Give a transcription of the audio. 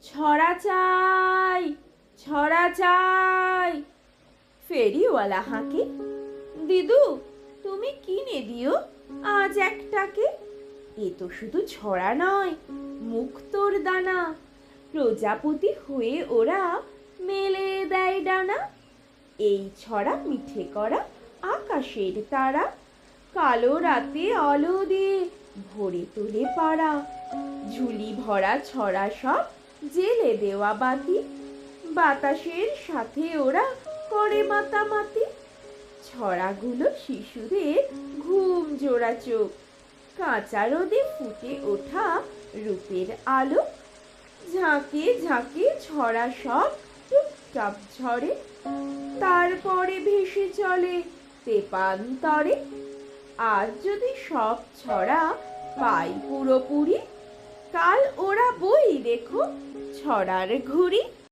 ছড়া চাই, ছড়া চাই। ফেরিওয়ালা হাঁকে, দিদু তুমি কিনে দিও আজ একটাকে। এ তো শুধু ছড়া নয়, মুক্তোর দানা। প্রজাপতি হয়ে ওরা মেলে দেয় ডানা। এই ছড়া মিঠে করা আকাশের তারা, কালো রাতে আলো দিয়ে ভরে তোলে পাড়া। ঝুলি ভরা ছড়া সব জেলে দেওয়া বাতি, বাতাসের সাথে ওরা করে মাতামাতি। ছড়াগুলো শিশুদের ঘুম জোড়া চোখ, কাঁচা রোদে ফুটে ওঠা রূপের আলো। ঝাঁকে ঝাঁকে ছড়া সব টুপটাপ ঝরে, তারপরে ভেসে চলে তেপান্তরে। আজ যদি সব ছড়া পাই পুরোপুরি, কাল ওরা বই রেখো ছড়ার ঘুড়ি।